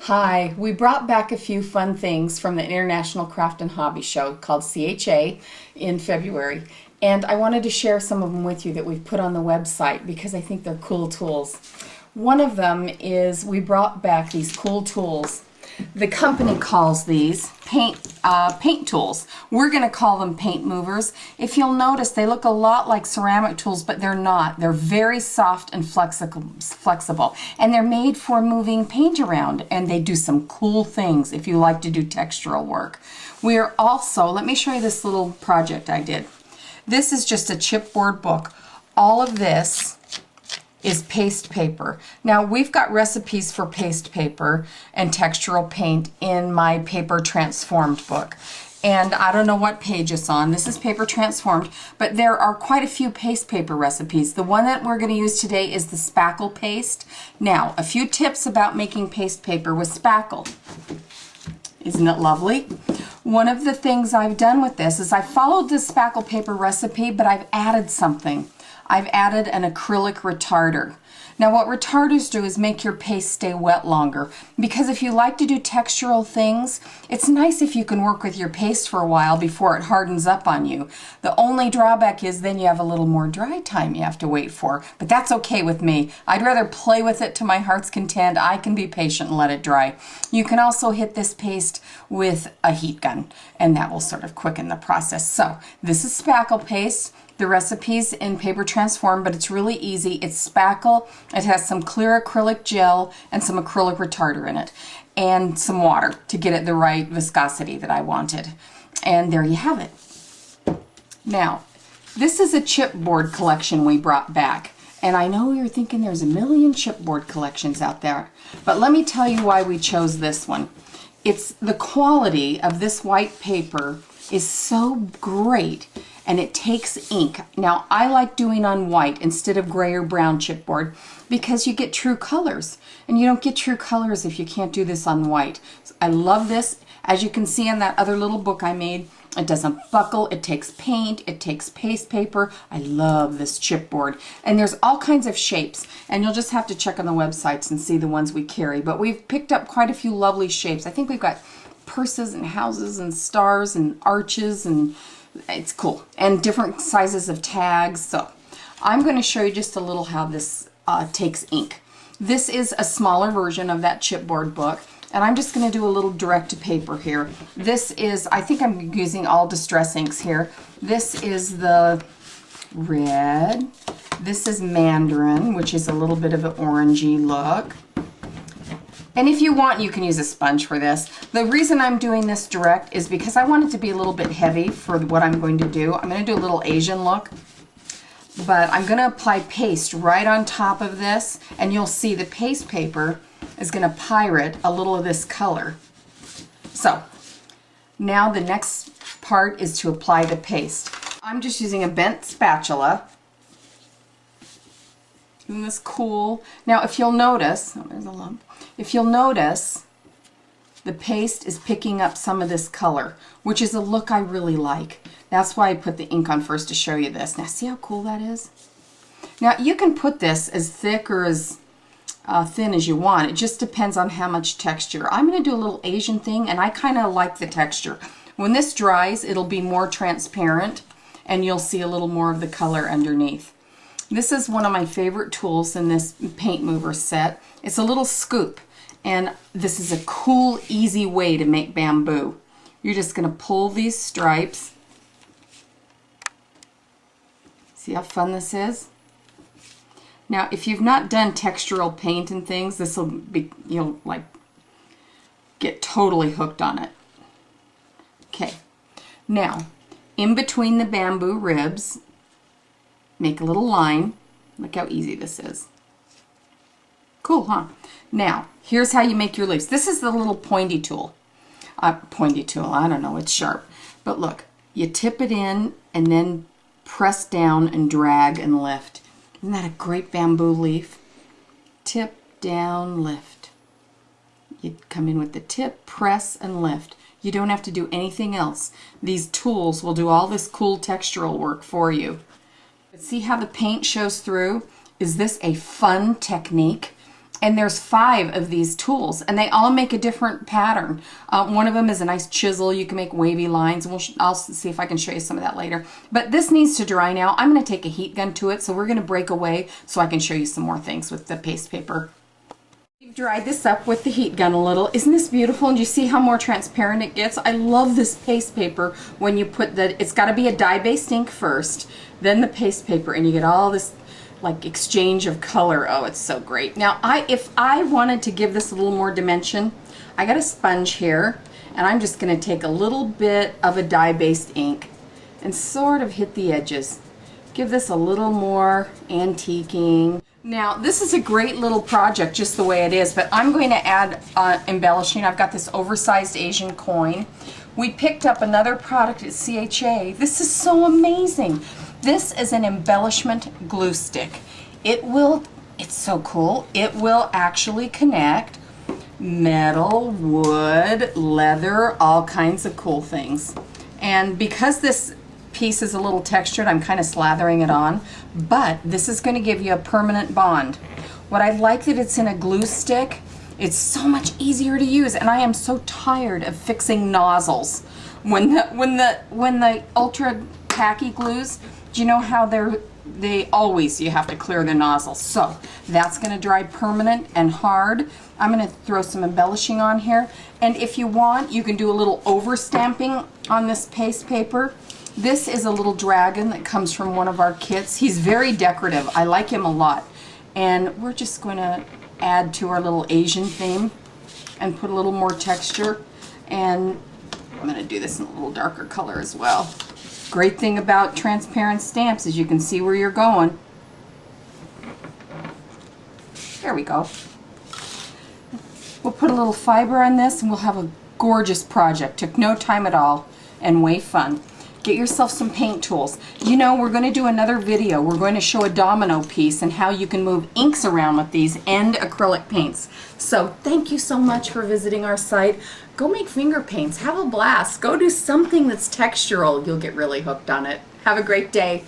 Hi, we brought back a few fun things from the International Craft and Hobby Show called CHA in February, and I wanted to share some of them with you that we've put on the website because I think they're cool tools. One of them is we brought back these cool tools. The company calls these paint tools. We're going to call them paint movers. If you'll notice, they look a lot like ceramic tools, but they're not. They're very soft and flexible, and they're made for moving paint around, and they do some cool things if you like to do textural work. We are also, let me show you this little project I did. This is just a chipboard book. All of this is paste paper. Now we've got recipes for paste paper and textural paint in my Paper Transformed book. And I don't know what page it's on. This is Paper Transformed, but there are quite a few paste paper recipes. The one that we're going to use today is the spackle paste. Now, a few tips about making paste paper with spackle. Isn't it lovely? One of the things I've done with this is I followed the spackle paper recipe, but I've added something. I've added an acrylic retarder. Now what retarders do is make your paste stay wet longer, because if you like to do textural things, it's nice if you can work with your paste for a while before it hardens up on you. The only drawback is then you have a little more dry time you have to wait for, but that's okay with me. I'd rather play with it to my heart's content. I can be patient and let it dry. You can also hit this paste with a heat gun, and that will sort of quicken the process. So this is spackle paste. The recipe's in Paper Transform, but it's really easy. It's spackle. It has some clear acrylic gel and some acrylic retarder in it, and some water to get it the right viscosity that I wanted. And there you have it. Now, this is a chipboard collection we brought back. And I know you're thinking there's a million chipboard collections out there, but let me tell you why we chose this one. It's the quality of this white paper is so great, and it takes ink. Now, I like doing on white instead of gray or brown chipboard because you get true colors, and you don't get true colors if you can't do this on white. So I love this. As you can see in that other little book I made, it doesn't buckle, it takes paint, it takes paste paper. I love this chipboard. And there's all kinds of shapes, and you'll just have to check on the websites and see the ones we carry. But we've picked up quite a few lovely shapes. I think we've got purses and houses and stars and arches, and it's cool. And different sizes of tags. So I'm going to show you just a little how this takes ink. This is a smaller version of that chipboard book. And I'm just going to do a little direct to paper here. This is, I think I'm using all Distress inks here. This is the red. This is Mandarin, which is a little bit of an orangey look. And if you want, you can use a sponge for this. The reason I'm doing this direct is because I want it to be a little bit heavy for what I'm going to do. I'm going to do a little Asian look, but I'm going to apply paste right on top of this, and you'll see the paste paper is going to pirate a little of this color. So now the next part is to apply the paste. I'm just using a bent spatula. Isn't this cool? Now if you'll notice, oh, there's a lump. If you'll notice, the paste is picking up some of this color, which is a look I really like. That's why I put the ink on first to show you this. Now see how cool that is? Now you can put this as thick or as thin as you want. It just depends on how much texture. I'm going to do a little Asian thing, and I kind of like the texture. When this dries, it'll be more transparent, and you'll see a little more of the color underneath. This is one of my favorite tools in this paint mover set. It's a little scoop, and this is a cool, easy way to make bamboo. You're just going to pull these stripes. See how fun this is? Now, if you've not done textural paint and things, this will be, you'll like get totally hooked on it. Okay, now in between the bamboo ribs, make a little line. Look how easy this is. Cool, huh? Now, here's how you make your leaves. This is the little pointy tool. I don't know, it's sharp. But look, you tip it in and then press down and drag and lift. Isn't that a great bamboo leaf? Tip, down, lift. You come in with the tip, press, and lift. You don't have to do anything else. These tools will do all this cool textural work for you. But see how the paint shows through? Is this a fun technique? And there's 5 of these tools, and they all make a different pattern. One of them is a nice chisel. You can make wavy lines. I'll see if I can show you some of that later. But this needs to dry now. I'm going to take a heat gun to it, so we're going to break away so I can show you some more things with the paste paper. We've dried this up with the heat gun a little. Isn't this beautiful? And you see how more transparent it gets? I love this paste paper when you put it's got to be a dye-based ink first, then the paste paper, and you get all this like exchange of color. Oh, it's so great. Now, if I wanted to give this a little more dimension, I got a sponge here, and I'm just going to take a little bit of a dye-based ink and sort of hit the edges. Give this a little more antiquing. Now, this is a great little project just the way it is, but I'm going to add embellishing. I've got this oversized Asian coin. We picked up another product at CHA. This is so amazing. This is an embellishment glue stick. It's so cool. It will actually connect metal, wood, leather, all kinds of cool things. And because this piece is a little textured, I'm kind of slathering it on, but this is going to give you a permanent bond. What I like that it's in a glue stick, it's so much easier to use, and I am so tired of fixing nozzles. When the ultra tacky glues, do you know how you have to clear the nozzle? So that's going to dry permanent and hard. I'm going to throw some embellishing on here, and if you want, you can do a little over stamping on this paste paper. This is a little dragon that comes from one of our kits. He's very decorative. I like him a lot. And we're just going to add to our little Asian theme and put a little more texture. And I'm going to do this in a little darker color as well. Great thing about transparent stamps is you can see where you're going. There we go. We'll put a little fiber on this and we'll have a gorgeous project. Took no time at all and way fun. Get yourself some paint tools. You know, we're going to do another video. We're going to show a domino piece and how you can move inks around with these and acrylic paints. So thank you so much for visiting our site. Go make finger paints. Have a blast. Go do something that's textural. You'll get really hooked on it. Have a great day.